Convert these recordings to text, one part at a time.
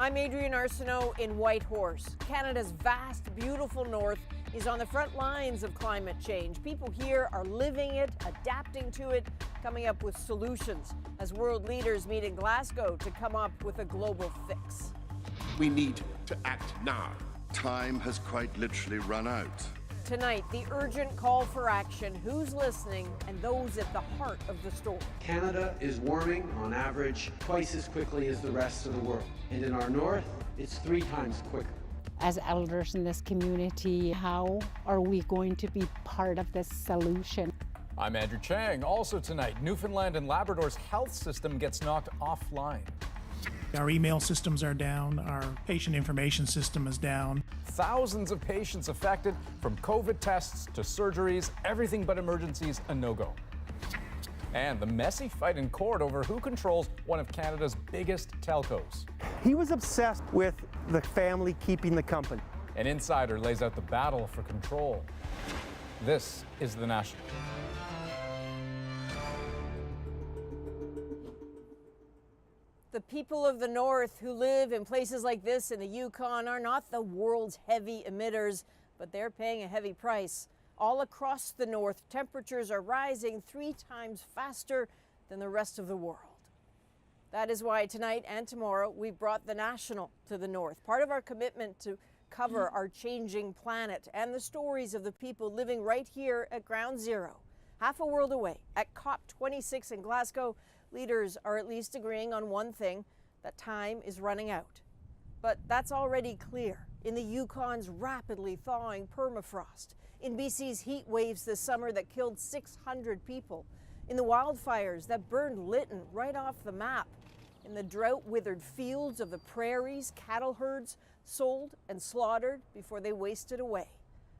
I'm Adrienne Arsenault in Whitehorse. Canada's vast, beautiful north is on the front lines of climate change. People here are living it, adapting to it, coming up with solutions as world leaders meet in Glasgow to come up with a global fix. We need to act now. Time has quite literally run out. Tonight, the urgent call for action, who's listening, and those at the heart of the storm. Canada is warming on average twice as quickly as the rest of the world. And in our north, it's 3 times quicker. As elders in this community, how are we going to be part of this solution? I'm Andrew Chang. Also tonight, Newfoundland and Labrador's health system gets knocked offline. Our email systems are down, our patient information system is down. Thousands of patients affected, from COVID tests to surgeries, everything but emergencies a no-go. And the messy fight in court over who controls one of Canada's biggest telcos. He was obsessed with the family keeping the company. An insider lays out the battle for control. This is The National. The people of the north who live in places like this in the Yukon are not the world's heavy emitters, but they're paying a heavy price. All across the north, temperatures are rising 3 times faster than the rest of the world. That is why tonight and tomorrow we've brought The National to the north, part of our commitment to cover our changing planet and the stories of the people living right here at ground zero, half a world away. At COP26 in Glasgow, leaders are at least agreeing on one thing, that time is running out. But that's already clear in the Yukon's rapidly thawing permafrost, in BC's heat waves this summer that killed 600 people, in the wildfires that burned Lytton right off the map, in the drought-withered fields of the prairies cattle herds sold and slaughtered before they wasted away.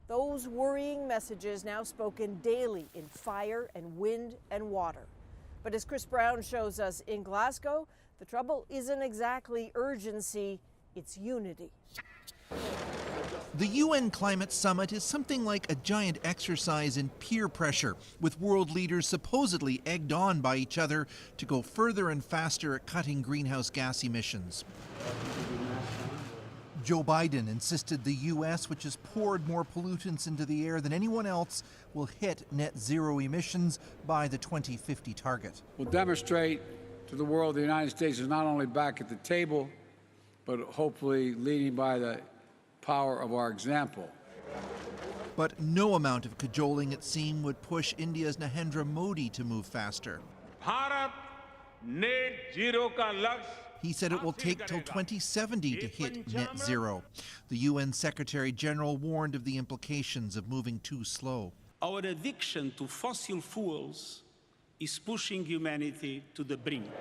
Those worrying messages now spoken daily in fire and wind and water. But as Chris Brown shows us in Glasgow, the trouble isn't exactly urgency, it's unity. The UN Climate Summit is something like a giant exercise in peer pressure, with world leaders supposedly egged on by each other to go further and faster at cutting greenhouse gas emissions. Joe Biden insisted the U.S., which has poured more pollutants into the air than anyone else, will hit net zero emissions by the 2050 target. We'll demonstrate to the world the United States is not only back at the table, but hopefully leading by the power of our example. But no amount of cajoling, it seemed, would push India's Narendra Modi to move faster. Bharat net zero ka laksh. He said it will take till 2070 to hit net zero. The UN Secretary General warned of the implications of moving too slow. Our addiction to fossil fuels is pushing humanity to the brink.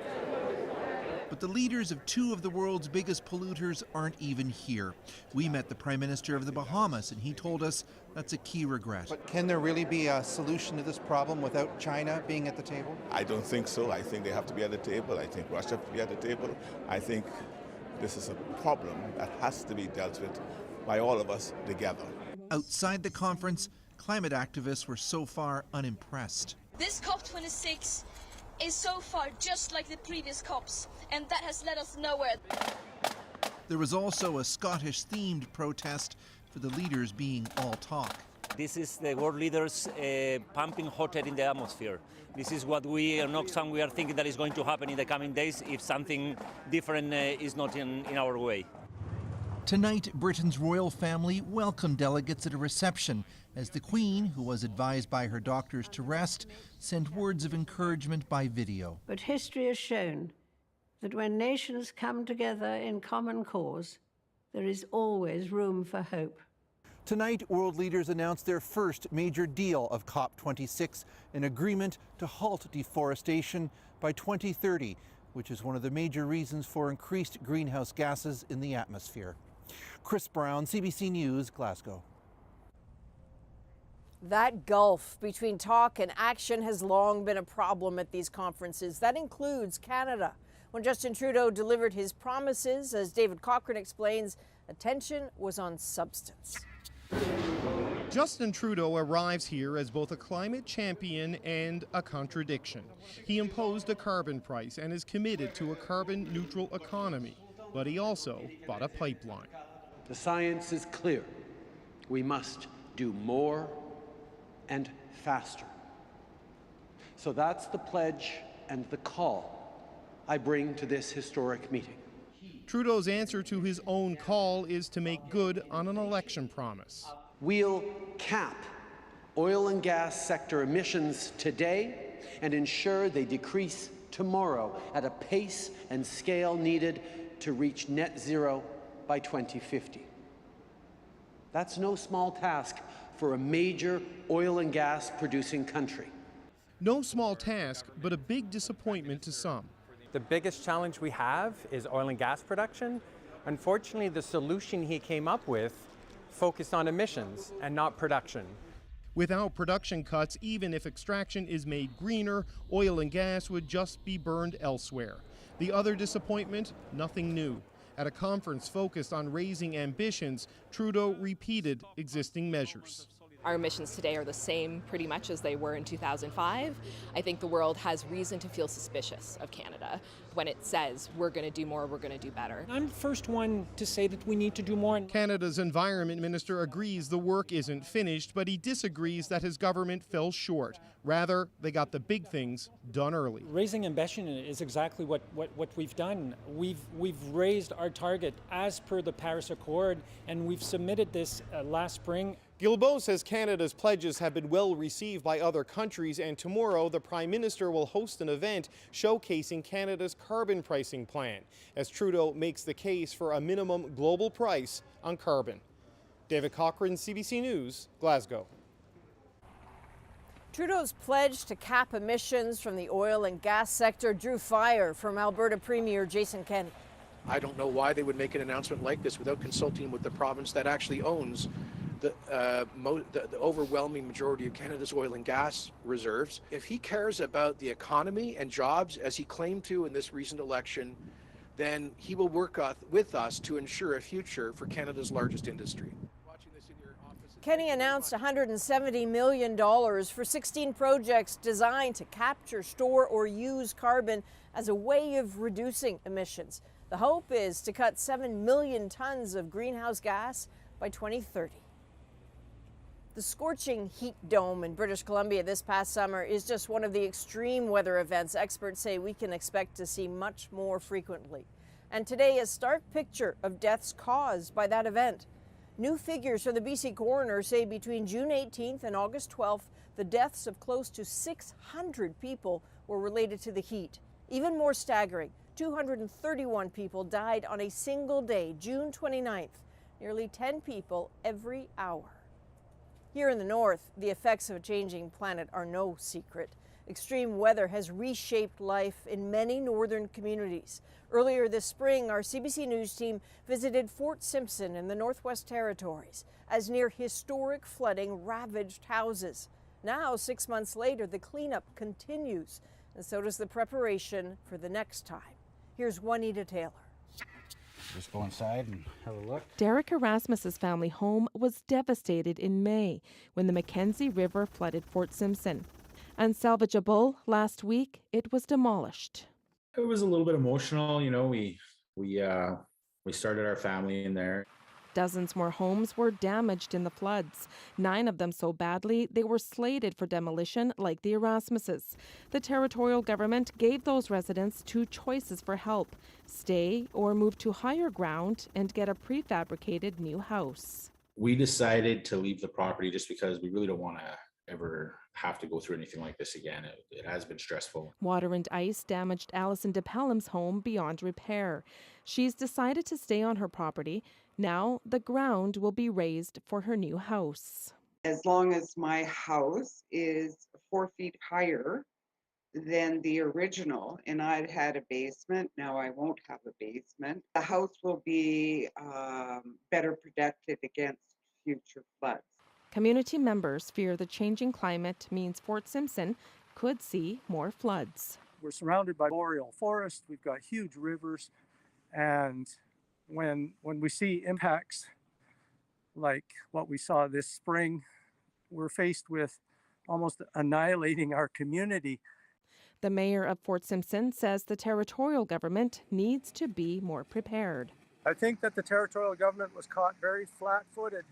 But the leaders of 2 of the world's biggest polluters aren't even here. We met the Prime Minister of the Bahamas, and he told us that's a key regret. But can there really be a solution to this problem without China being at the table? I don't think so. I think they have to be at the table. I think Russia have to be at the table. I think this is a problem that has to be dealt with by all of us together. Outside the conference, climate activists were so far unimpressed. This COP26 is so far just like the previous COPs, and that has led us nowhere. There was also a Scottish-themed protest for the leaders being all talk. This is the world leaders pumping hot air in the atmosphere. This is what we are thinking that is going to happen in the coming days if something different is not in our way. Tonight, Britain's royal family welcomed delegates at a reception as the Queen, who was advised by her doctors to rest, sent words of encouragement by video. But history has shown that when nations come together in common cause, there is always room for hope. Tonight, world leaders announced their first major deal of COP26, an agreement to halt deforestation by 2030, which is one of the major reasons for increased greenhouse gases in the atmosphere. Chris Brown, CBC News, Glasgow. That gulf between talk and action has long been a problem at these conferences. That includes Canada. When Justin Trudeau delivered his promises, as David Cochrane explains, attention was on substance. Justin Trudeau arrives here as both a climate champion and a contradiction. He imposed a carbon price and is committed to a carbon-neutral economy. but he also bought a pipeline. The science is clear. We must do more and faster. So that's the pledge and the call I bring to this historic meeting. Trudeau's answer to his own call is to make good on an election promise. We'll cap oil and gas sector emissions today and ensure they decrease tomorrow at a pace and scale needed to reach net zero by 2050. That's no small task for a major oil and gas producing country. No small task, but a big disappointment to some. The biggest challenge we have is oil and gas production. Unfortunately, the solution he came up with focused on emissions and not production. Without production cuts, even if extraction is made greener, oil and gas would just be burned elsewhere. The other disappointment, nothing new. At a conference focused on raising ambitions, Trudeau repeated existing measures. Our emissions today are the same pretty much as they were in 2005. I think the world has reason to feel suspicious of Canada when it says we're going to do more, we're going to do better. I'm the first one to say that we need to do more. Canada's Environment Minister agrees the work isn't finished, but he disagrees that his government fell short. Rather, they got the big things done early. Raising ambition is exactly what we've done. We've raised our target as per the Paris Accord, and we've submitted this last spring. Guilbeault says Canada's pledges have been well received by other countries, and tomorrow the Prime Minister will host an event showcasing Canada's carbon pricing plan, as Trudeau makes the case for a minimum global price on carbon. David Cochrane, CBC News, Glasgow. Trudeau's pledge to cap emissions from the oil and gas sector drew fire from Alberta Premier Jason Kenney. I don't know why they would make an announcement like this without consulting with the province that actually owns the overwhelming majority of Canada's oil and gas reserves. If he cares about the economy and jobs, as he claimed to in this recent election, then he will work with us to ensure a future for Canada's largest industry. Kenney announced $170 million for 16 projects designed to capture, store, or use carbon as a way of reducing emissions. The hope is to cut 7 million tons of greenhouse gas by 2030. The scorching heat dome in British Columbia this past summer is just one of the extreme weather events experts say we can expect to see much more frequently. And today, a stark picture of deaths caused by that event. New figures from the BC coroner say between June 18th and August 12th, the deaths of close to 600 people were related to the heat. Even more staggering, 231 people died on a single day, June 29th, nearly 10 people every hour. Here in the north, the effects of a changing planet are no secret. Extreme weather has reshaped life in many northern communities. Earlier this spring, our CBC News team visited Fort Simpson in the Northwest Territories as near historic flooding ravaged houses. Now, 6 months later, the cleanup continues, and so does the preparation for the next time. Here's Juanita Taylor. Just go inside and have a look. Derek Erasmus's family home was devastated in May when the Mackenzie River flooded Fort Simpson. Unsalvageable, last week it was demolished. It was a little bit emotional, you know. We started our family in there. Dozens more homes were damaged in the floods, 9 of them so badly they were slated for demolition like the Erasmuses. The territorial government gave those residents 2 choices for help: stay or move to higher ground and get a prefabricated new house. We decided to leave the property just because we really don't want to ever have to go through anything like this again. It has been stressful. Water and ice damaged Alison DePelham's home beyond repair. She's decided to stay on her property. Now the ground will be raised for her new house. As long as my house is 4 feet higher than the original, and I'd had a basement, now I won't have a basement, the house will be better protected against future floods. Community members fear the changing climate means Fort Simpson could see more floods. We're surrounded by boreal forest, we've got huge rivers, and when we see impacts like what we saw this spring, we're faced with almost annihilating our community. The mayor of Fort Simpson says the territorial government needs to be more prepared. I think that the territorial government was caught very flat-footed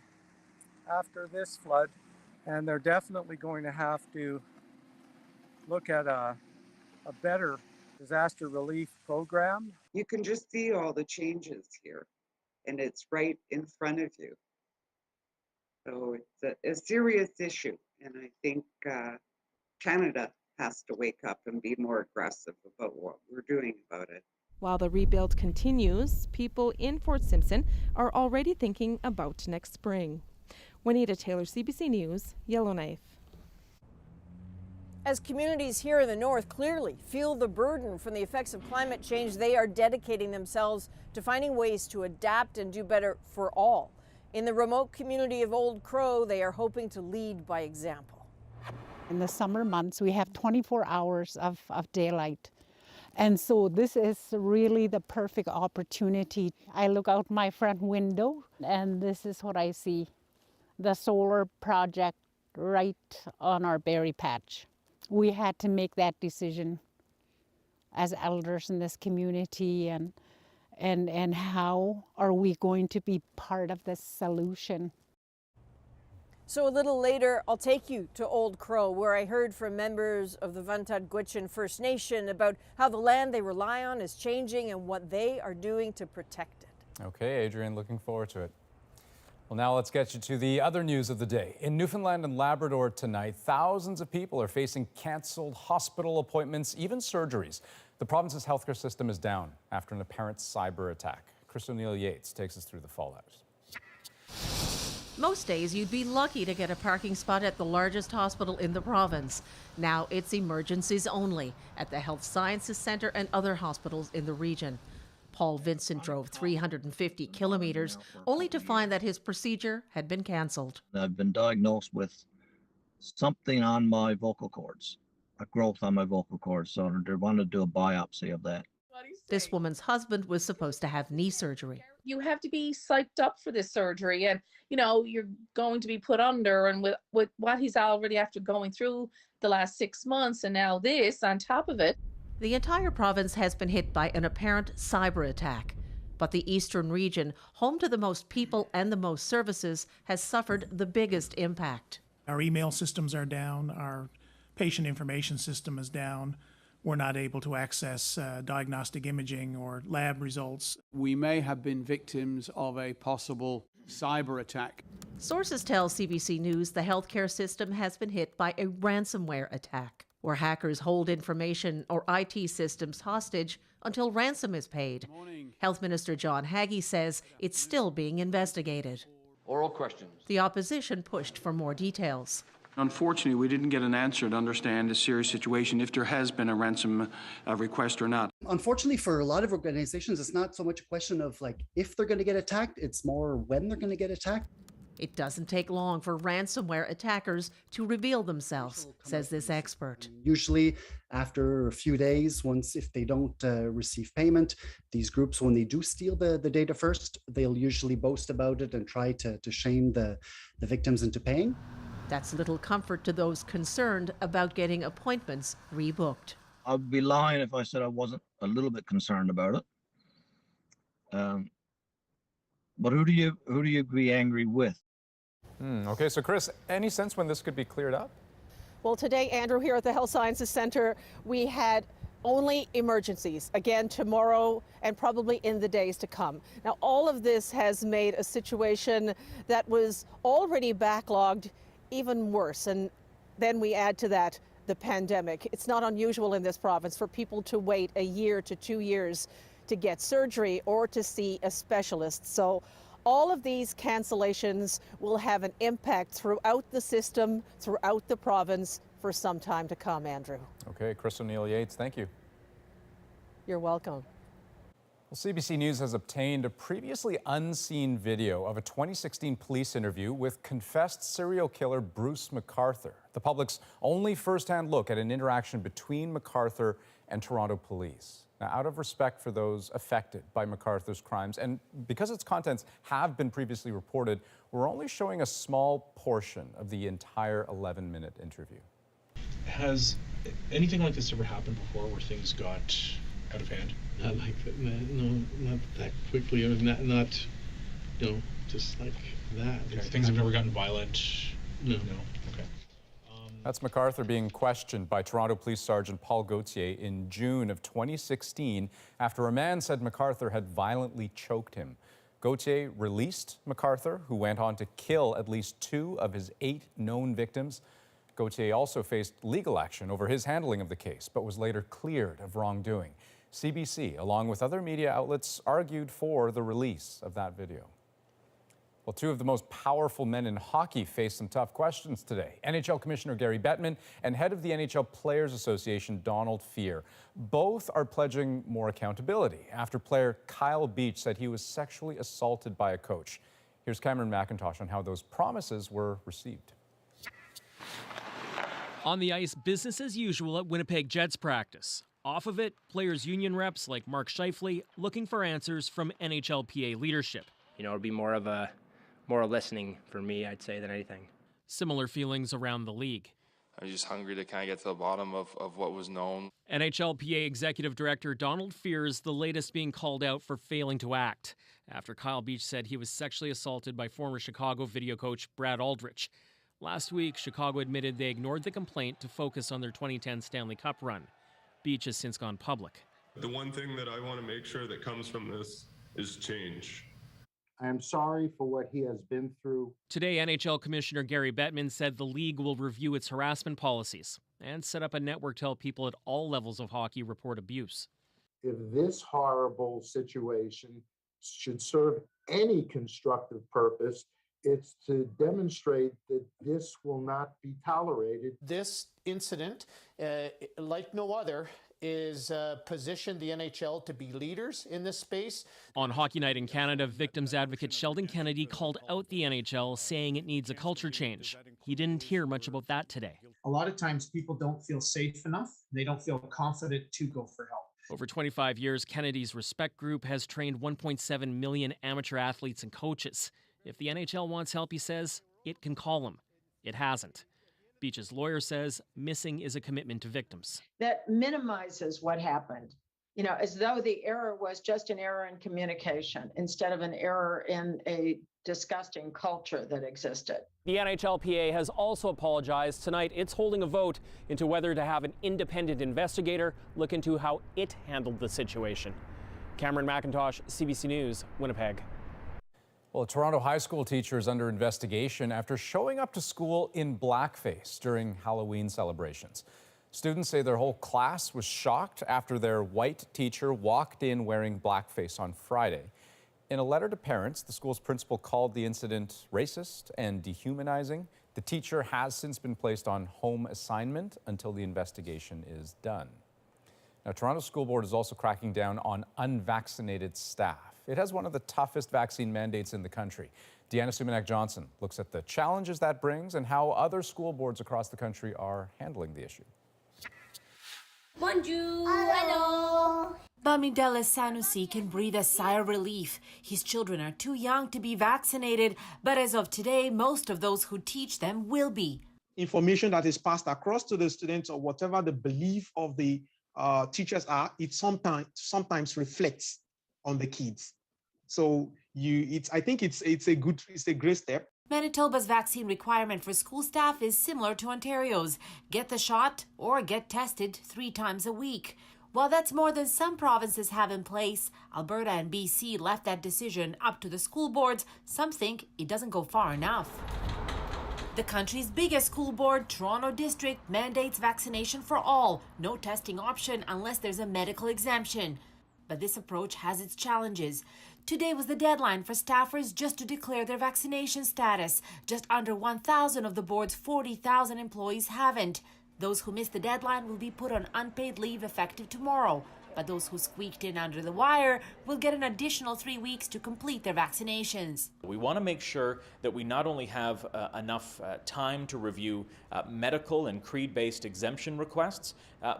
after this flood, and they're definitely going to have to look at a better disaster relief program. You can just see all the changes here, and it's right in front of you. So it's a serious issue, and I think Canada has to wake up and be more aggressive about what we're doing about it. While the rebuild continues, people in Fort Simpson are already thinking about next spring. Juanita Taylor, CBC News, Yellowknife. As communities here in the north clearly feel the burden from the effects of climate change, they are dedicating themselves to finding ways to adapt and do better for all. In the remote community of Old Crow, they are hoping to lead by example. In the summer months, we have 24 hours of daylight. And so this is really the perfect opportunity. I look out my front window and this is what I see. The solar project right on our berry patch. We had to make that decision as elders in this community, and how are we going to be part of this solution? So a little later, I'll take you to Old Crow, where I heard from members of the Vuntut Gwitchin First Nation about how the land they rely on is changing and what they are doing to protect it. Okay, Adrienne, looking forward to it. Well, now let's get you to the other news of the day. In Newfoundland and Labrador tonight, thousands of people are facing canceled hospital appointments, even surgeries. The province's healthcare system is down after an apparent cyber attack. Chris O'Neill-Yates takes us through the fallout. Most days you'd be lucky to get a parking spot at the largest hospital in the province. Now it's emergencies only at the Health Sciences Centre and other hospitals in the region. Paul Vincent drove 350 kilometres only to find that his procedure had been cancelled. I've been diagnosed with something on my vocal cords, a growth on my vocal cords, so they want to do a biopsy of that. This woman's husband was supposed to have knee surgery. You have to be psyched up for this surgery, and you're going to be put under, and with what he's already after going through the last 6 months and now this on top of it. The entire province has been hit by an apparent cyber attack, but the eastern region, home to the most people and the most services, has suffered the biggest impact. Our email systems are down, our patient information system is down. We're not able to access diagnostic imaging or lab results. We may have been victims of a possible cyber attack. Sources tell CBC News the healthcare system has been hit by a ransomware attack, where hackers hold information or IT systems hostage until ransom is paid. Health Minister John Haggie says it's still being investigated. Oral questions. The opposition pushed for more details. Unfortunately, we didn't get an answer to understand the serious situation, if there has been a ransom request or not. Unfortunately, for a lot of organizations, it's not so much a question of if they're going to get attacked, it's more when they're going to get attacked. It doesn't take long for ransomware attackers to reveal themselves, says this expert. Usually after a few days, if they don't receive payment, these groups, when they do steal the data first, they'll usually boast about it and try to shame the victims into paying. That's little comfort to those concerned about getting appointments rebooked. I'd be lying if I said I wasn't a little bit concerned about it. But who do you be angry with? Okay, so Chris, any sense when this could be cleared up? Well, today, Andrew, here at the Health Sciences Centre, we had only emergencies. Again, tomorrow and probably in the days to come. Now, all of this has made a situation that was already backlogged even worse. And then we add to that the pandemic. It's not unusual in this province for people to wait a year to 2 years to get surgery or to see a specialist. So all of these cancellations will have an impact throughout the system, throughout the province for some time to come, Andrew. Okay, Chris O'Neill-Yates, thank you. You're welcome. Well, CBC News has obtained a previously unseen video of a 2016 police interview with confessed serial killer Bruce McArthur, the public's only first-hand look at an interaction between McArthur and Toronto police. Now, out of respect for those affected by McArthur's crimes, and because its contents have been previously reported, we're only showing a small portion of the entire 11-minute interview. Has anything like this ever happened before where things got out of hand? Not like that, no, not that quickly, or not, just like that. Okay. Things have never gotten violent? No. Okay. That's MacArthur being questioned by Toronto Police Sergeant Paul Gauthier in June of 2016 after a man said MacArthur had violently choked him. Gauthier released MacArthur, who went on to kill at least 2 of his 8 known victims. Gauthier also faced legal action over his handling of the case, but was later cleared of wrongdoing. CBC, along with other media outlets, argued for the release of that video. Well, 2 of the most powerful men in hockey face some tough questions today. NHL Commissioner Gary Bettman and head of the NHL Players Association, Donald Fehr. Both are pledging more accountability after player Kyle Beach said he was sexually assaulted by a coach. Here's Cameron McIntosh on how those promises were received. On the ice, business as usual at Winnipeg Jets practice. Off of it, players' union reps like Mark Scheifele looking for answers from NHLPA leadership. It'll be more listening for me, I'd say, than anything. Similar feelings around the league. I'm just hungry to kind of get to the bottom of what was known. NHLPA Executive Director Donald Fehr is the latest being called out for failing to act after Kyle Beach said he was sexually assaulted by former Chicago video coach Brad Aldrich. Last week, Chicago admitted they ignored the complaint to focus on their 2010 Stanley Cup run. Beach has since gone public. The one thing that I want to make sure that comes from this is change. I am sorry for what he has been through. Today, NHL Commissioner Gary Bettman said the league will review its harassment policies and set up a network to help people at all levels of hockey report abuse. If this horrible situation should serve any constructive purpose, it's to demonstrate that this will not be tolerated. This incident, like no other, is positioned the NHL to be leaders in this space. On Hockey Night in Canada, victims advocate Sheldon Kennedy called out the NHL, saying it needs a culture change. He didn't hear much about that today. A lot of times people don't feel safe enough. They don't feel confident to go for help. Over 25 years, Kennedy's Respect Group has trained 1.7 million amateur athletes and coaches. If the NHL wants help, he says, it can call him. It hasn't. Beach's lawyer says missing is a commitment to victims. That minimizes what happened, as though the error was just an error in communication instead of an error in a disgusting culture that existed. The NHLPA has also apologized. Tonight, it's holding a vote into whether to have an independent investigator look into how it handled the situation. Cameron McIntosh, CBC News, Winnipeg. Well, a Toronto high school teacher is under investigation after showing up to school in blackface during Halloween celebrations. Students say their whole class was shocked after their white teacher walked in wearing blackface on Friday. In a letter to parents, the school's principal called the incident racist and dehumanizing. The teacher has since been placed on home assignment until the investigation is done. Now, Toronto School Board is also cracking down on unvaccinated staff. It has one of the toughest vaccine mandates in the country. Deanna Sumanak-Johnson looks at the challenges that brings and how other school boards across the country are handling the issue. Bonjour. Hello. Bamidele Sanusi can breathe a sigh of relief. His children are too young to be vaccinated, but as of today, most of those who teach them will be. Information that is passed across to the students or whatever the belief of the teachers are, it sometimes reflects on the kids. So I think it's a great step. Manitoba's vaccine requirement for school staff is similar to Ontario's. Get the shot or get tested 3 times a week. While that's more than some provinces have in place, Alberta and BC left that decision up to the school boards. Some think it doesn't go far enough. The country's biggest school board, Toronto District, mandates vaccination for all. No testing option unless there's a medical exemption. But this approach has its challenges. Today was the deadline for staffers just to declare their vaccination status. Just under 1,000 of the board's 40,000 employees haven't. Those who missed the deadline will be put on unpaid leave effective tomorrow. But those who squeaked in under the wire will get an additional 3 weeks to complete their vaccinations. We want to make sure that we not only have enough time to review medical and creed-based exemption requests,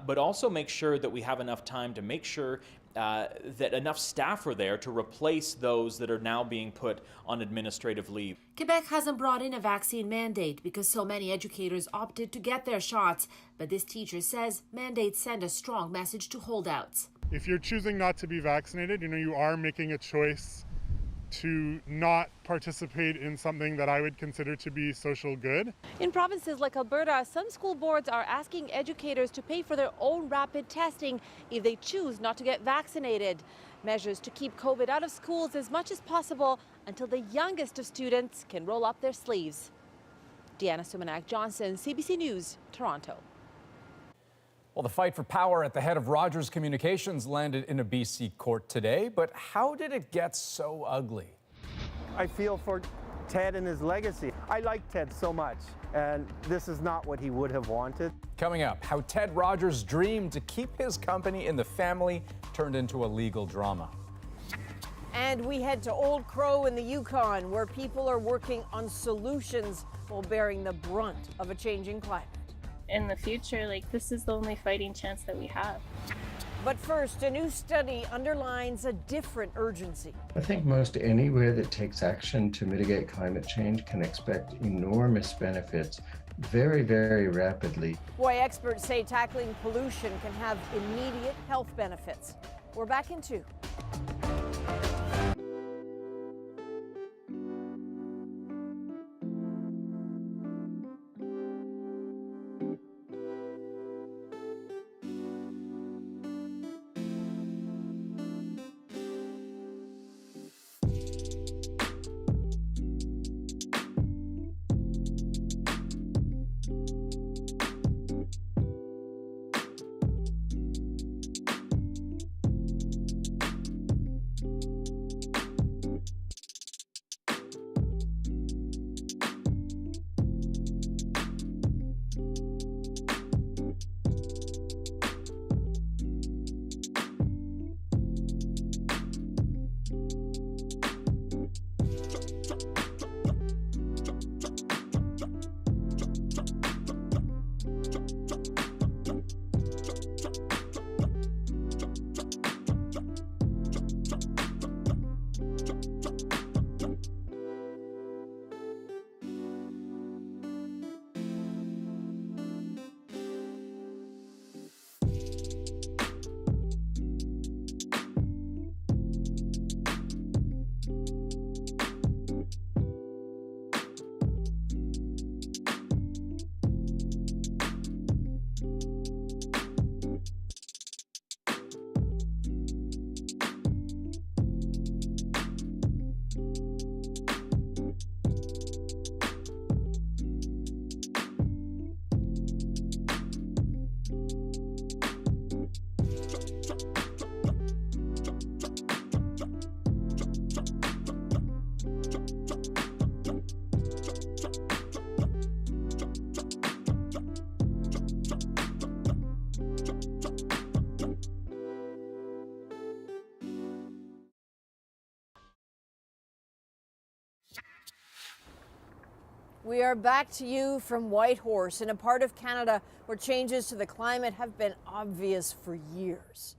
but also make sure that we have enough time to make sure that enough staff are there to replace those that are now being put on administrative leave. Quebec hasn't brought in a vaccine mandate because so many educators opted to get their shots. But this teacher says mandates send a strong message to holdouts. If you're choosing not to be vaccinated, you are making a choice to not participate in something that I would consider to be social good. In provinces like Alberta, some school boards are asking educators to pay for their own rapid testing if they choose not to get vaccinated. Measures to keep COVID out of schools as much as possible until the youngest of students can roll up their sleeves. Deanna Sumanak-Johnson, CBC News, Toronto. Well, the fight for power at the head of Rogers Communications landed in a BC court today, but how did it get so ugly? I feel for Ted and his legacy. I like Ted so much, and this is not what he would have wanted. Coming up, how Ted Rogers' dream to keep his company in the family turned into a legal drama. And we head to Old Crow in the Yukon, where people are working on solutions while bearing the brunt of a changing climate. In the future, this is the only fighting chance that we have. But first, a new study underlines a different urgency. I think most anywhere that takes action to mitigate climate change can expect enormous benefits very, very rapidly. Why experts say tackling pollution can have immediate health benefits. We're back in 2. We are back to you from Whitehorse, in a part of Canada where changes to the climate have been obvious for years.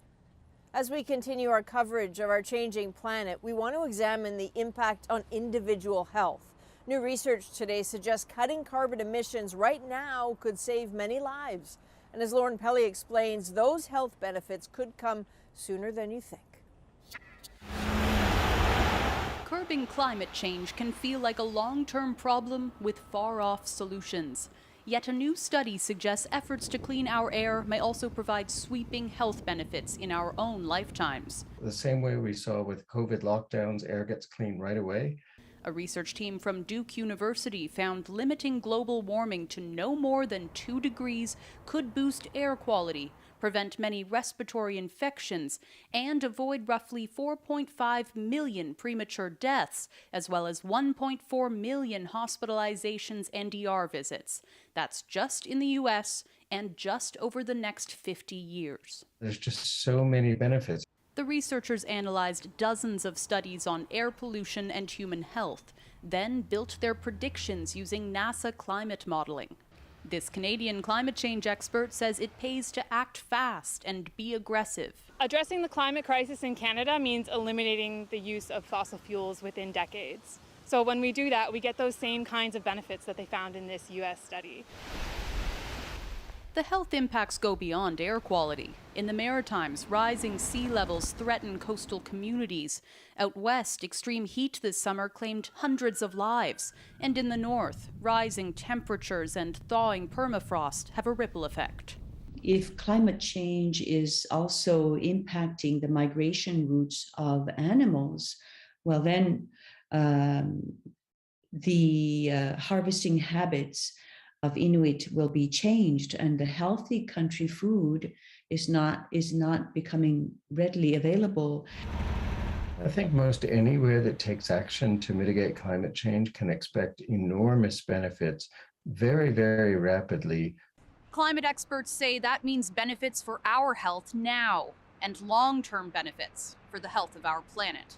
As we continue our coverage of our changing planet, we want to examine the impact on individual health. New research today suggests cutting carbon emissions right now could save many lives. And as Lauren Pelly explains, those health benefits could come sooner than you think. Curbing climate change can feel like a long-term problem with far-off solutions. Yet a new study suggests efforts to clean our air may also provide sweeping health benefits in our own lifetimes. The same way we saw with COVID lockdowns, air gets clean right away. A research team from Duke University found limiting global warming to no more than 2 degrees could boost air quality, prevent many respiratory infections, and avoid roughly 4.5 million premature deaths, as well as 1.4 million hospitalizations and ER visits. That's just in the US and just over the next 50 years. There's just so many benefits. The researchers analyzed dozens of studies on air pollution and human health, then built their predictions using NASA climate modeling. This Canadian climate change expert says it pays to act fast and be aggressive. Addressing the climate crisis in Canada means eliminating the use of fossil fuels within decades. So when we do that, we get those same kinds of benefits that they found in this US study. The health impacts go beyond air quality. In the Maritimes, rising sea levels threaten coastal communities. Out west, extreme heat this summer claimed hundreds of lives. And in the north, rising temperatures and thawing permafrost have a ripple effect. If climate change is also impacting the migration routes of animals, well then the harvesting habits of Inuit will be changed, and the healthy country food is not becoming readily available. I think most anywhere that takes action to mitigate climate change can expect enormous benefits very, very rapidly. Climate experts say that means benefits for our health now and long-term benefits for the health of our planet.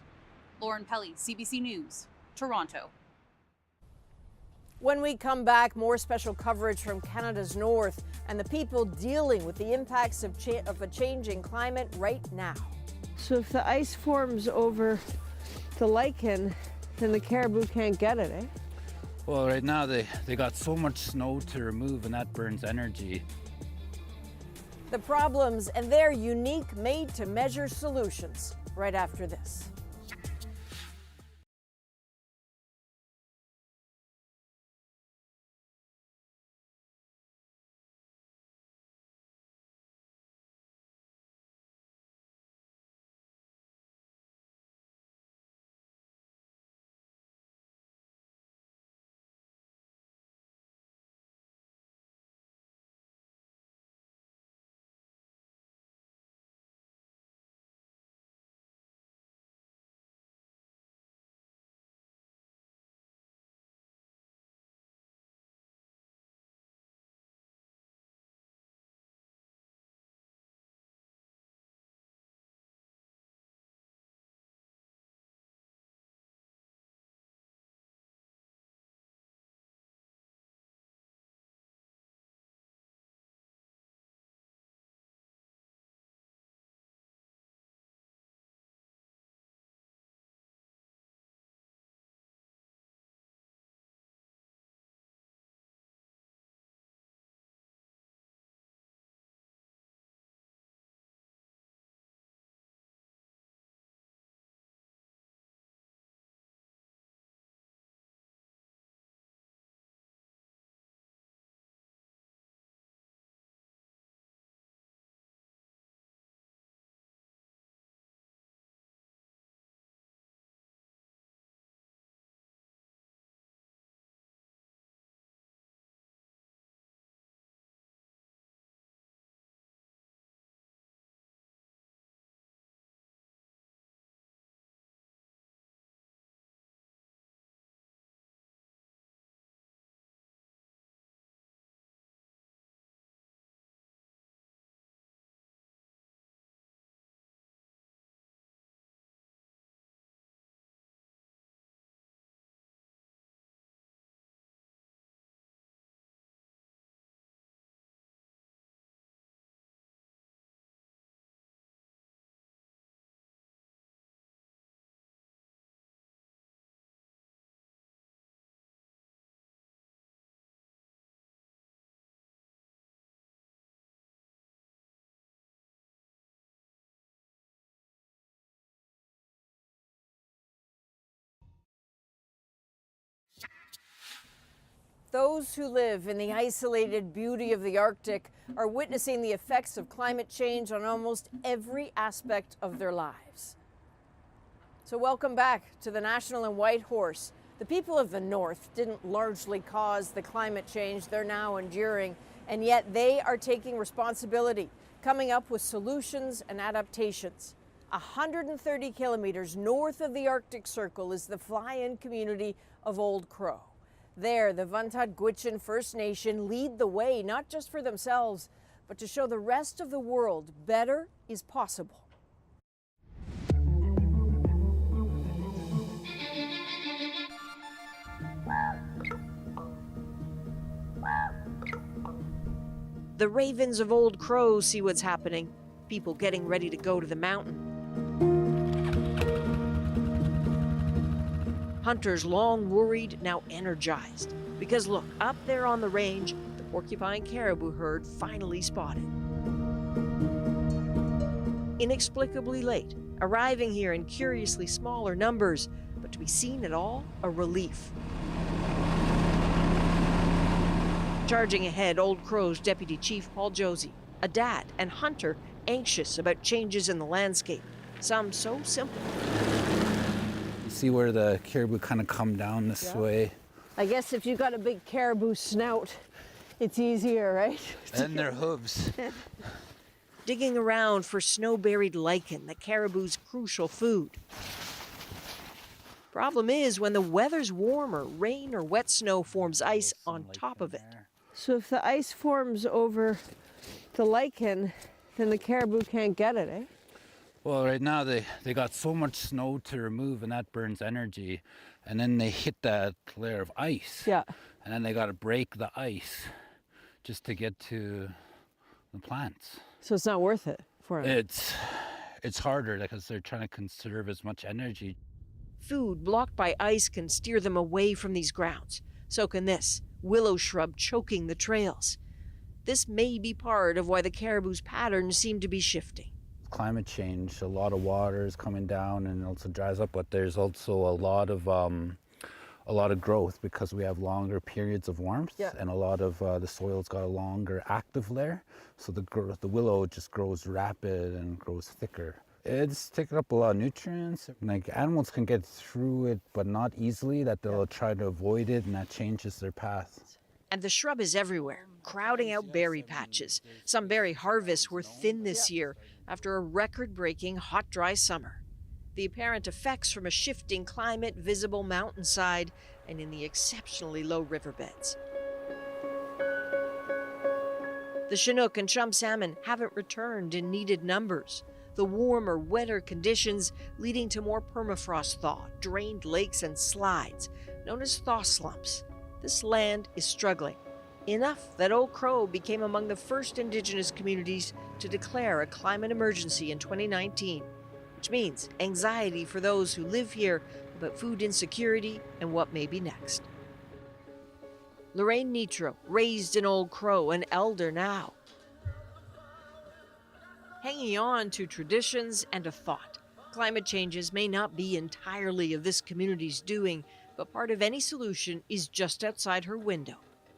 Lauren Pelly, CBC News, Toronto. When we come back, more special coverage from Canada's north and the people dealing with the impacts of a changing climate right now. So if the ice forms over the lichen, then the caribou can't get it, eh? Well, right now they got so much snow to remove, and that burns energy. The problems and their unique made-to-measure solutions right after this. Those who live in the isolated beauty of the Arctic are witnessing the effects of climate change on almost every aspect of their lives. So welcome back to the National and White Horse. The people of the North didn't largely cause the climate change they're now enduring, and yet they are taking responsibility, coming up with solutions and adaptations. 130 kilometers north of the Arctic Circle is the fly-in community of Old Crow. There, the Vuntut Gwitchin First Nation lead the way, not just for themselves, but to show the rest of the world better is possible. The ravens of Old Crow see what's happening. People getting ready to go to the mountain. Hunters long worried, now energized. Because look, up there on the range, the porcupine caribou herd finally spotted. Inexplicably late, arriving here in curiously smaller numbers, but to be seen at all, a relief. Charging ahead, Old Crow's Deputy Chief Paul Josie, a dad and hunter anxious about changes in the landscape, some so simple. You see where the caribou kind of come down this way? I guess if you've got a big caribou snout, it's easier, right? And their hooves. Digging around for snow-buried lichen, the caribou's crucial food. Problem is, when the weather's warmer, rain or wet snow forms ice on top of it. So if the ice forms over the lichen, then the caribou can't get it, eh? Well, right now they got so much snow to remove, and that burns energy. And then they hit that layer of ice. Yeah. And then they got to break the ice just to get to the plants. So it's not worth it for them. It's harder because they're trying to conserve as much energy. Food blocked by ice can steer them away from these grounds. So can this willow shrub choking the trails. This may be part of why the caribou's patterns seem to be shifting. Climate change, a lot of water is coming down and it also dries up, but there's also a lot of growth because we have longer periods of warmth, and a lot of the soil's got a longer active layer, so the willow just grows rapid and grows thicker. It's taking up a lot of nutrients. Like, animals can get through it, but not easily, that they'll try to avoid it, and that changes their path. And the shrub is everywhere, crowding out berry patches. Some berry harvests were thin this year after a record-breaking hot, dry summer. The apparent effects from a shifting climate visible mountainside and in the exceptionally low riverbeds. The Chinook and chum salmon haven't returned in needed numbers. The warmer, wetter conditions leading to more permafrost thaw, drained lakes and slides, known as thaw slumps. This land is struggling, enough that Old Crow became among the first Indigenous communities to declare a climate emergency in 2019, which means anxiety for those who live here about food insecurity and what may be next. Lorraine Nitro, raised in Old Crow, an elder now, hanging on to traditions and a thought. Climate changes may not be entirely of this community's doing, but part of any solution is just outside her window,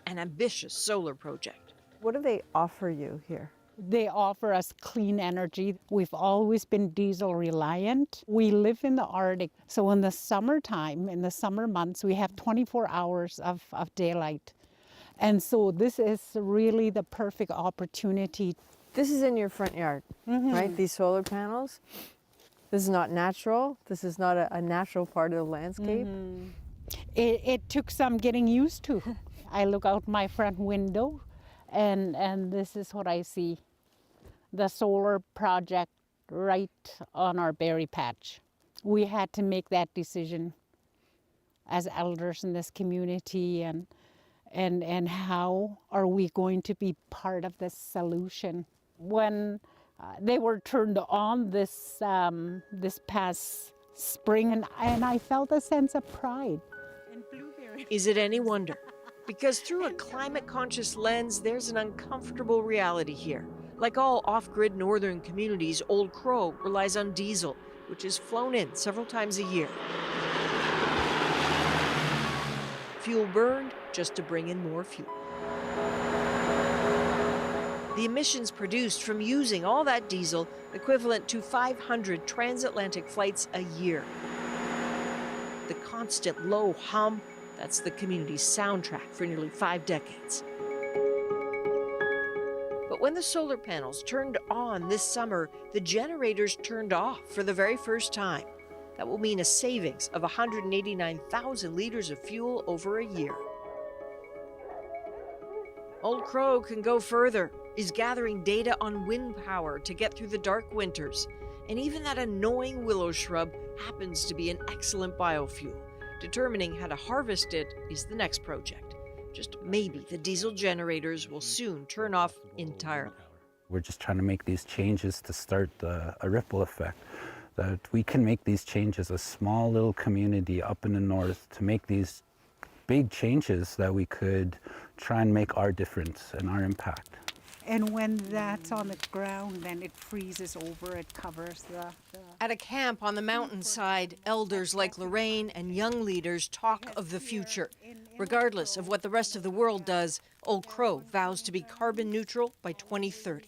an ambitious solar project. What do they offer you here? They offer us clean energy. We've always been diesel reliant. We live in the Arctic, so in the summertime, in the summer months, we have 24 hours of daylight. And so this is really the perfect opportunity. This is in your front yard, right? These solar panels. This is not natural. This is not a natural part of the landscape. It took some getting used to. I look out my front window and this is what I see. The solar project right on our berry patch. We had to make that decision as elders in this community, and how are we going to be part of this solution? When they were turned on this past spring, and I felt a sense of pride. Is it any wonder? Because through a climate-conscious lens, there's an uncomfortable reality here. Like all off-grid northern communities, Old Crow relies on diesel, which is flown in several times a year. Fuel burned just to bring in more fuel. The emissions produced from using all that diesel equivalent to 500 transatlantic flights a year. The constant low hum, that's the community's soundtrack for nearly 5 decades. But when the solar panels turned on this summer, the generators turned off for the very first time. That will mean a savings of 189,000 liters of fuel over a year. Old Crow can go further, is gathering data on wind power to get through the dark winters. And even that annoying willow shrub happens to be an excellent biofuel. Determining how to harvest it is the next project. Just maybe the diesel generators will soon turn off entirely. We're just trying to make these changes to start a ripple effect. That we can make these changes, a small little community up in the north, to make these big changes that we could try and make our difference and our impact. And when that's on the ground, then it freezes over, it covers the... At a camp on the mountainside, elders like Lorraine and young leaders talk of the future. Regardless of what the rest of the world does, Old Crow vows to be carbon neutral by 2030.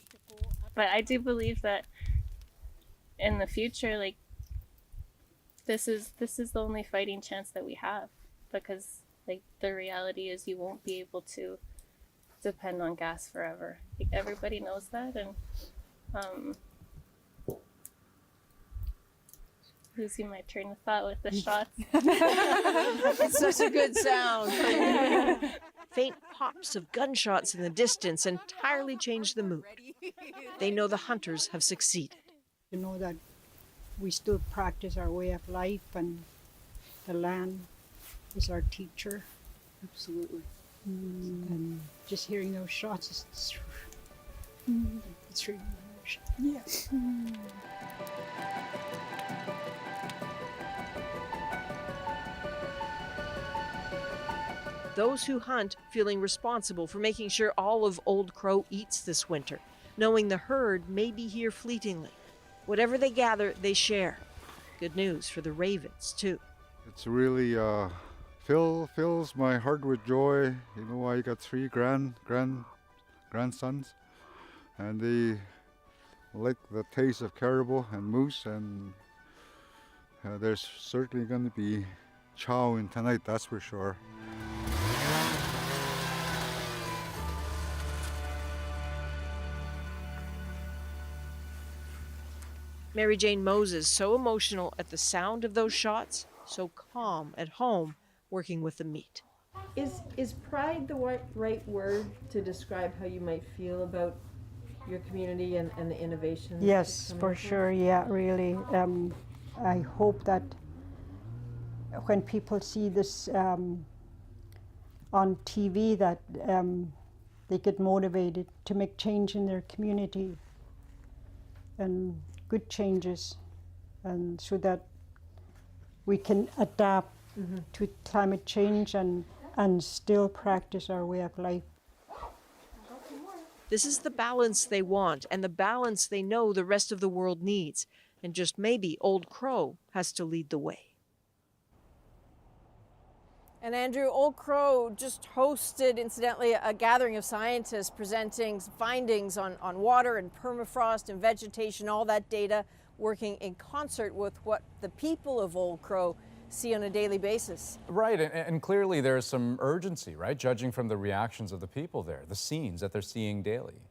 But I do believe that in the future, like, this is the only fighting chance that we have, because like the reality is you won't be able to depend on gas forever. Like, everybody knows that, and losing my train of thought with the shots. It's such a good sound. Faint pops of gunshots in the distance entirely change the mood. They know the hunters have succeeded. You know that we still practice our way of life, and the land is our teacher. Absolutely. And just hearing those shots, it's really emotional. Yeah. Those who hunt feeling responsible for making sure all of Old Crow eats this winter, knowing the herd may be here fleetingly. Whatever they gather, they share. Good news for the ravens, too. It's really fills my heart with joy. You know, I got 3 grandsons, and they like the taste of caribou and moose, and there's certainly going to be chow in tonight, that's for sure. Mary Jane Moses, so emotional at the sound of those shots, so calm at home working with the meat. Is pride the right word to describe how you might feel about your community and the innovation? Yes, for sure. Yeah, really. I hope that when people see this on TV, that they get motivated to make change in their community, and good changes, and so that we can adapt to climate change and still practice our way of life. This is the balance they want, and the balance they know the rest of the world needs. And just maybe Old Crow has to lead the way. And Andrew, Old Crow just hosted, incidentally, a gathering of scientists presenting findings on water and permafrost and vegetation, all that data working in concert with what the people of Old Crow see on a daily basis. Right, and clearly there's some urgency, right? Judging from the reactions of the people there, the scenes that they're seeing daily.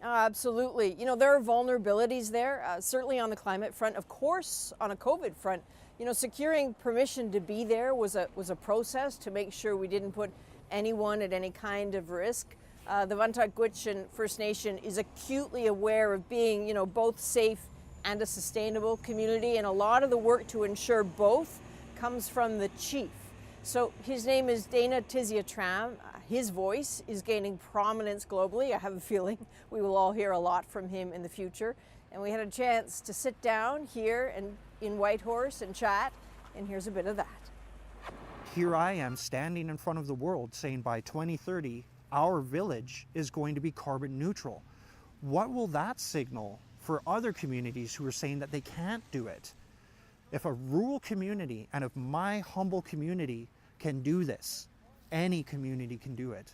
Absolutely. You know, there are vulnerabilities there, certainly on the climate front, of course, on a COVID front. You know, securing permission to be there was a process to make sure we didn't put anyone at any kind of risk. The Vantakwitchin First Nation is acutely aware of being, you know, both safe and a sustainable community, and a lot of the work to ensure both comes from the chief. So his name is Dana Tizia-Tram. His voice is gaining prominence globally. I have a feeling we will all hear a lot from him in the future. And we had a chance to sit down here and in Whitehorse and chat, and here's a bit of that. Here I am standing in front of the world saying by 2030, our village is going to be carbon neutral. What will that signal for other communities who are saying that they can't do it? If a rural community, and if my humble community can do this, any community can do it.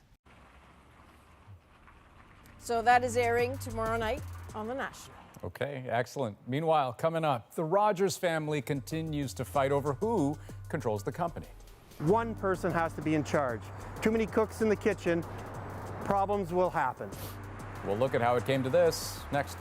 So that is airing tomorrow night on The National. Okay, excellent. Meanwhile, coming up, the Rogers family continues to fight over who controls the company. One person has to be in charge. Too many cooks in the kitchen, problems will happen. We'll look at how it came to this next.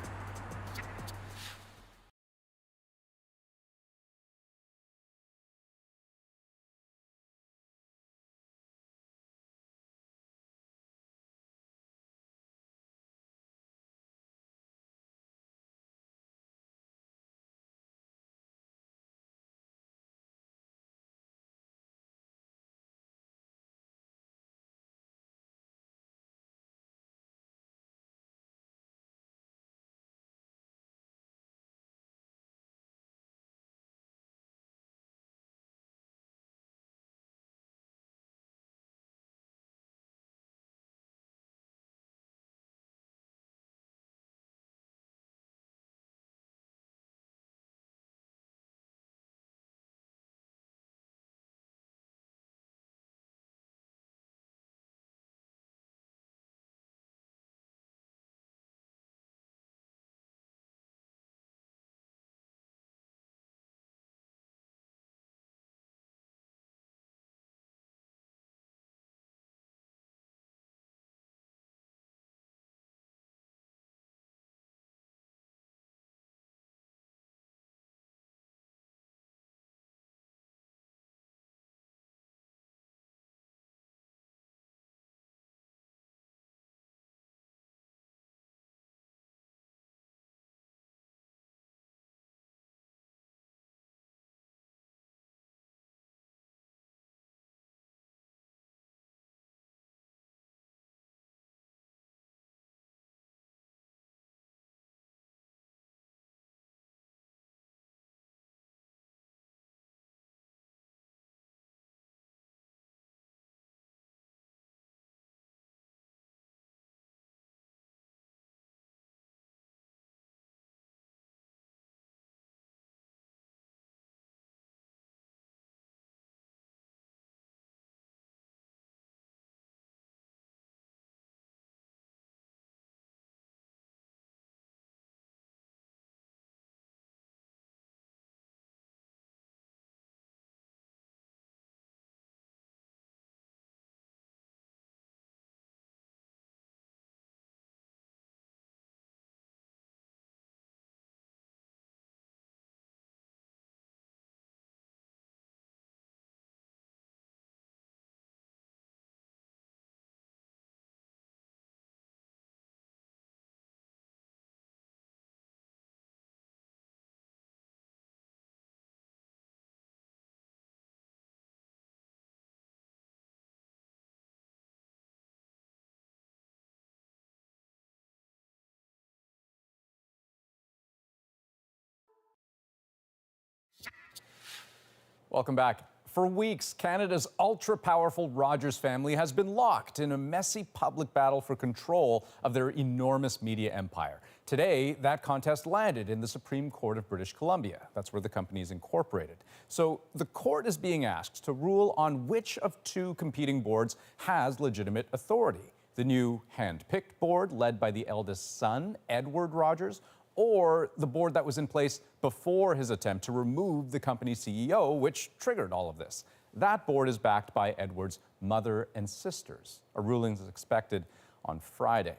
Welcome back. For weeks, Canada's ultra-powerful Rogers family has been locked in a messy public battle for control of their enormous media empire. Today, that contest landed in the Supreme Court of British Columbia. That's where the company is incorporated. So the court is being asked to rule on which of two competing boards has legitimate authority. The new hand-picked board led by the eldest son, Edward Rogers, or the board that was in place before his attempt to remove the company's CEO, which triggered all of this. That board is backed by Edward's mother and sisters. A ruling is expected on Friday.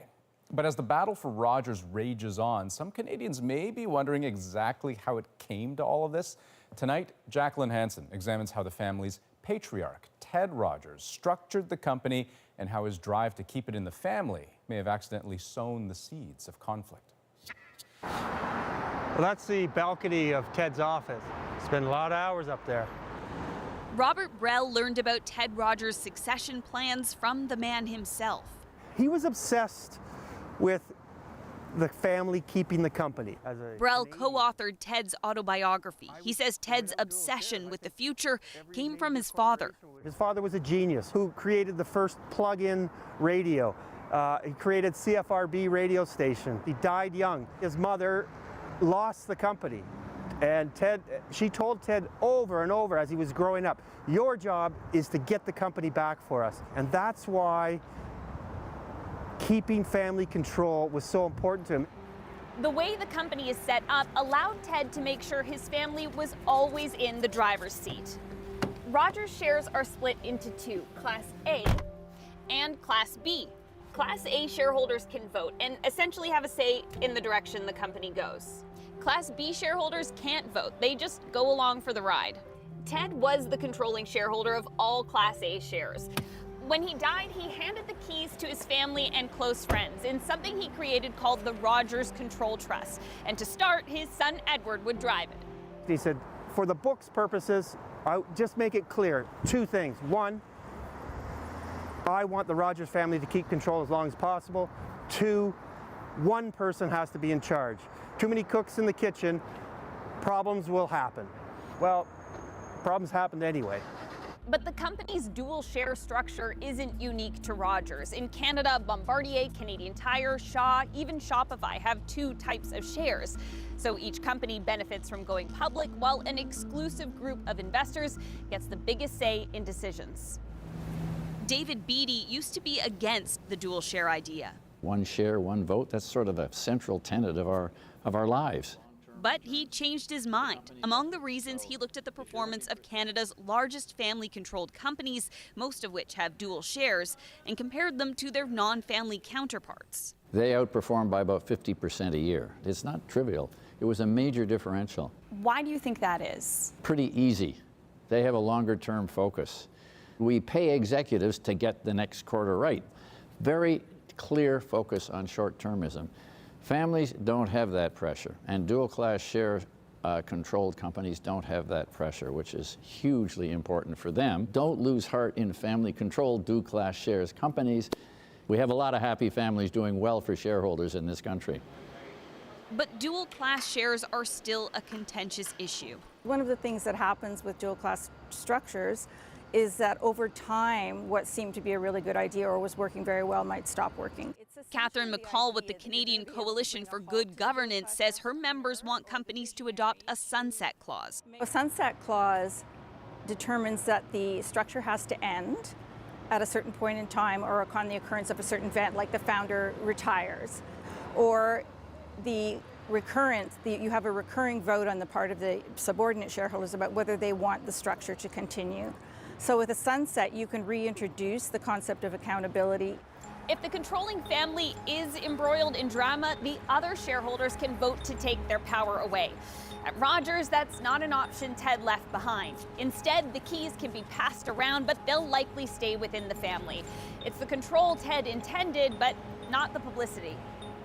But as the battle for Rogers rages on, some Canadians may be wondering exactly how it came to all of this. Tonight, Jacqueline Hansen examines how the family's patriarch, Ted Rogers, structured the company and how his drive to keep it in the family may have accidentally sown the seeds of conflict. Well, that's the balcony of Ted's office. Spent a lot of hours up there. Robert Brell learned about Ted Rogers' succession plans from the man himself. He was obsessed with the family keeping the company. Brell co-authored Ted's autobiography. He says Ted's obsession with the future came from his father. His father was a genius who created the first plug-in radio. He created CFRB radio station. He died young. His mother lost the company. And she told Ted over and over as he was growing up, your job is to get the company back for us. And that's why keeping family control was so important to him. The way the company is set up allowed Ted to make sure his family was always in the driver's seat. Rogers shares are split into two, Class A and Class B. Class A shareholders can vote and essentially have a say in the direction the company goes. Class B shareholders can't vote, they just go along for the ride. Ted was the controlling shareholder of all Class A shares. When he died, he handed the keys to his family and close friends in something he created called the Rogers Control Trust. And to start, his son Edward would drive it. He said, for the book's purposes, I'll just make it clear, two things. One, I want the Rogers family to keep control as long as possible. Two, one person has to be in charge. Too many cooks in the kitchen, problems will happen. Well, problems happened anyway. But the company's dual share structure isn't unique to Rogers. In Canada, Bombardier, Canadian Tire, Shaw, even Shopify have two types of shares. So each company benefits from going public, while an exclusive group of investors gets the biggest say in decisions. David Beattie used to be against the dual share idea. One share, one vote, that's sort of a central tenet of our lives. But he changed his mind. Among the reasons, he looked at the performance of Canada's largest family-controlled companies, most of which have dual shares, and compared them to their non-family counterparts. They outperformed by about 50% a year. It's not trivial. It was a major differential. Why do you think that is? Pretty easy. They have a longer-term focus. We pay executives to get the next quarter right. Very clear focus on short-termism. Families don't have that pressure, and dual-class share controlled companies don't have that pressure, which is hugely important for them. Don't lose heart in family-controlled dual-class shares companies. We have a lot of happy families doing well for shareholders in this country. But dual-class shares are still a contentious issue. One of the things that happens with dual-class structures is that over time, what seemed to be a really good idea or was working very well might stop working. Catherine McCall with the Canadian Coalition for Good Governance says her members want companies to adopt a sunset clause. A sunset clause determines that the structure has to end at a certain point in time or upon the occurrence of a certain event, like the founder retires, or the recurrence, you have a recurring vote on the part of the subordinate shareholders about whether they want the structure to continue. So with a sunset, you can reintroduce the concept of accountability. If the controlling family is embroiled in drama, the other shareholders can vote to take their power away. At Rogers, that's not an option Ted left behind. Instead, the keys can be passed around, but they'll likely stay within the family. It's the control Ted intended, but not the publicity.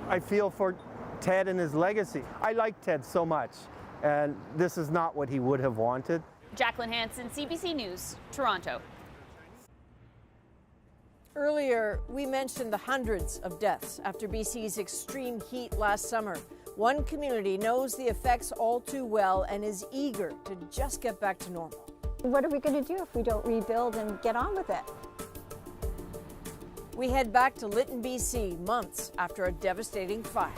I feel for Ted and his legacy. I like Ted so much, and this is not what he would have wanted. Jacqueline Hansen, CBC News, Toronto. Earlier, we mentioned the hundreds of deaths after BC's extreme heat last summer. One community knows the effects all too well and is eager to just get back to normal. What are we going to do if we don't rebuild and get on with it? We head back to Lytton, BC, months after a devastating fire.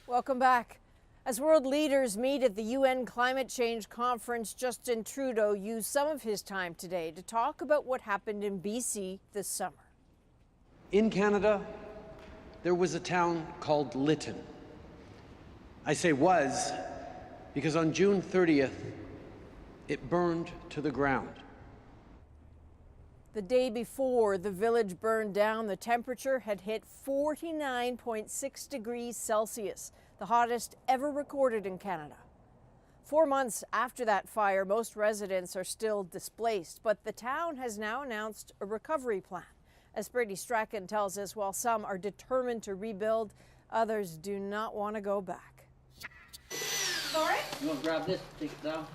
Welcome back. As world leaders meet at the UN Climate Change Conference, Justin Trudeau used some of his time today to talk about what happened in BC this summer. In Canada, there was a town called Lytton. I say was because on June 30th, it burned to the ground. The day before the village burned down, the temperature had hit 49.6 degrees Celsius, the hottest ever recorded in Canada. 4 months after that fire, most residents are still displaced, but the town has now announced a recovery plan. As Brady Strachan tells us, while some are determined to rebuild, others do not want to go back. Sorry? You want to grab this, take it down?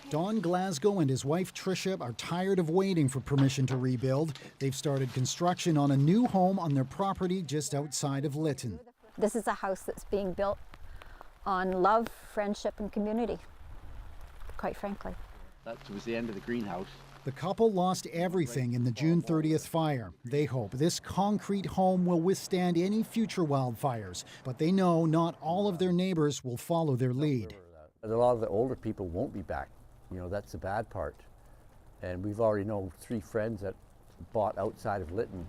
Don Glasgow and his wife Tricia are tired of waiting for permission to rebuild. They've started construction on a new home on their property just outside of Lytton. This is a house that's being built on love, friendship, and community, quite frankly. That was the end of the greenhouse. The couple lost everything in the June 30th fire. They hope this concrete home will withstand any future wildfires, but they know not all of their neighbors will follow their lead. A lot of the older people won't be back. You know, that's the bad part. And we've already known 3 friends that bought outside of Lytton.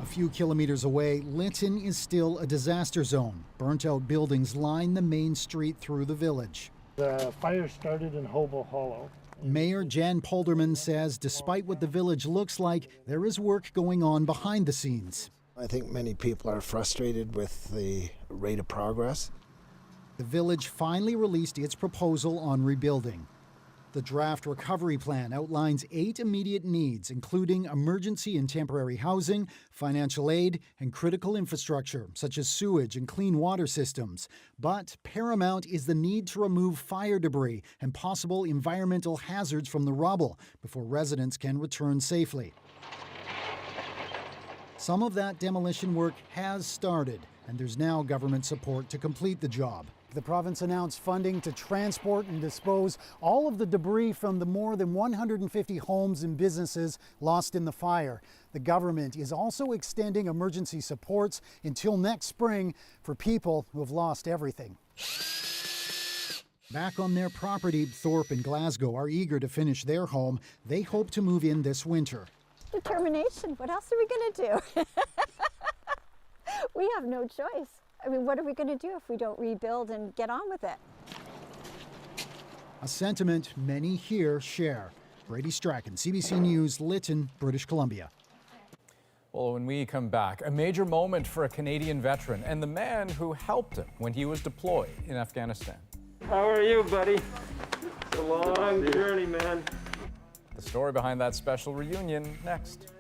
A few kilometers away, Lytton is still a disaster zone. Burnt-out buildings line the main street through the village. The fire started in Hobo Hollow. Mayor Jan Polderman says despite what the village looks like, there is work going on behind the scenes. I think many people are frustrated with the rate of progress. The village finally released its proposal on rebuilding. The draft recovery plan outlines 8 immediate needs, including emergency and temporary housing, financial aid, and critical infrastructure, such as sewage and clean water systems. But paramount is the need to remove fire debris and possible environmental hazards from the rubble before residents can return safely. Some of that demolition work has started, and there's now government support to complete the job. The province announced funding to transport and dispose all of the debris from the more than 150 homes and businesses lost in the fire. The government is also extending emergency supports until next spring for people who have lost everything. Back on their property, Thorpe and Glasgow are eager to finish their home. They hope to move in this winter. Determination. What else are we going to do? We have no choice. I mean, what are we going to do if we don't rebuild and get on with it? A sentiment many here share. Brady Strachan, CBC News, Lytton, British Columbia. Well, when we come back, a major moment for a Canadian veteran and the man who helped him when he was deployed in Afghanistan. How are you, buddy? It's a long journey, man. The story behind that special reunion next.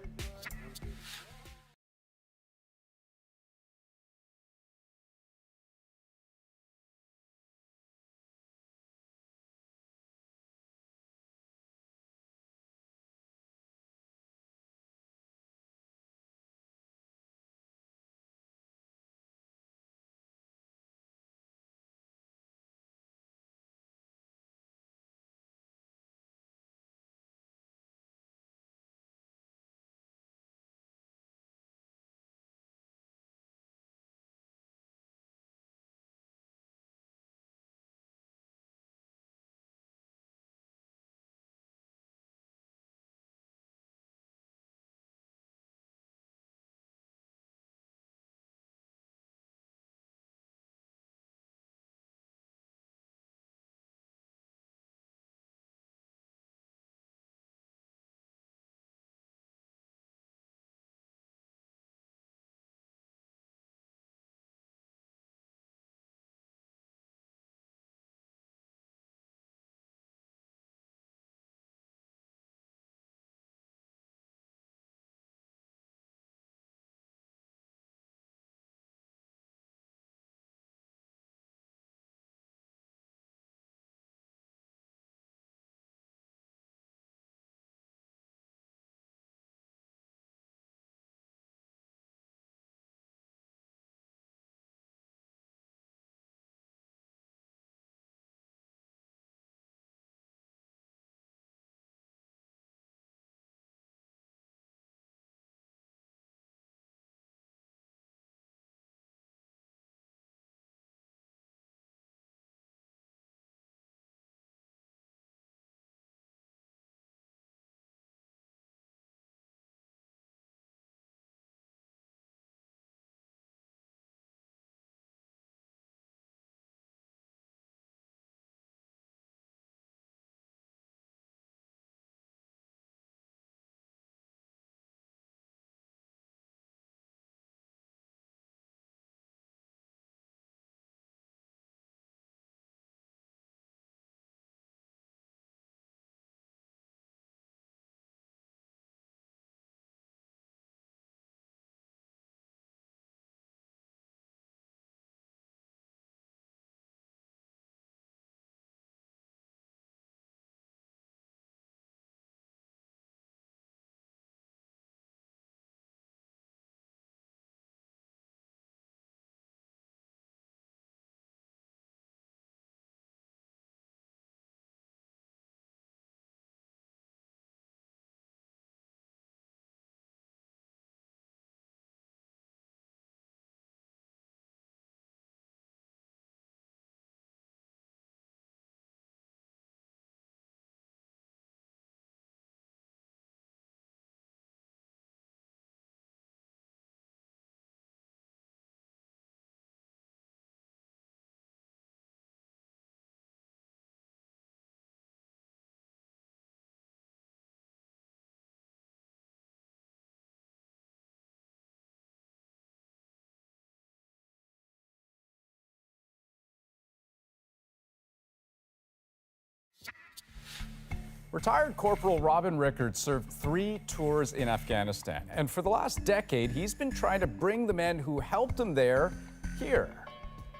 Retired Corporal Robin Rickard served 3 tours in Afghanistan, and for the last decade, he's been trying to bring the men who helped him there here.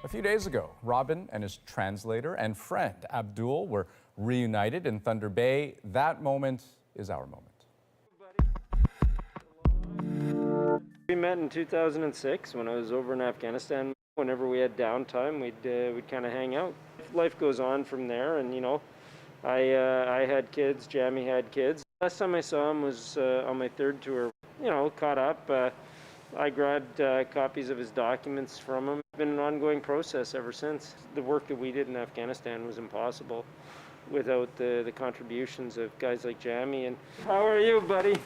A few days ago, Robin and his translator and friend Abdul were reunited in Thunder Bay. That moment is our moment. We met in 2006 when I was over in Afghanistan. Whenever we had downtime, we'd kind of hang out. Life goes on from there, and you know, I had kids, Jamie had kids. Last time I saw him was on my 3rd tour. You know, caught up. I grabbed copies of his documents from him. It's been an ongoing process ever since. The work that we did in Afghanistan was impossible without the contributions of guys like Jamie. And how are you, buddy?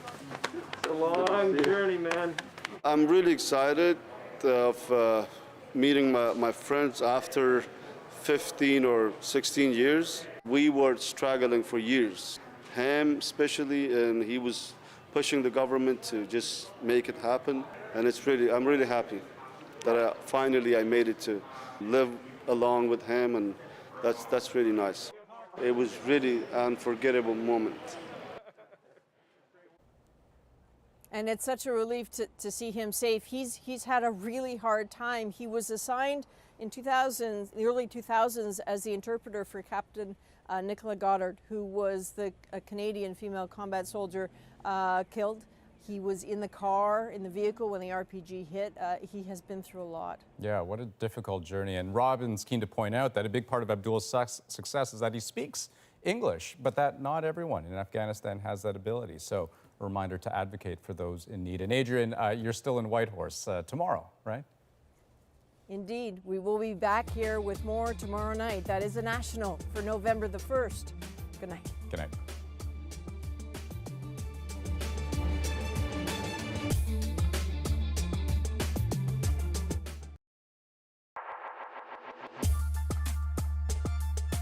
It's a long journey, man. I'm really excited of meeting my friends after 15 or 16 years. We were struggling for years. Him especially, and he was pushing the government to just make it happen. And I'm really happy that finally I made it to live along with him, and that's really nice. It was really an unforgettable moment. And it's such a relief to see him safe. He's had a really hard time. He was assigned in the early 2000s as the interpreter for Captain Nicola Goddard, who was a Canadian female combat soldier killed. He was in the vehicle when the RPG hit. He has been through a lot. Yeah, what a difficult journey. And Robin's keen to point out that a big part of Abdul's success is that he speaks English, but that not everyone in Afghanistan has that ability. So a reminder to advocate for those in need. And Adrienne, you're still in Whitehorse tomorrow, right? Indeed. We will be back here with more tomorrow night. That is a national for November the 1st. Good night. Good night.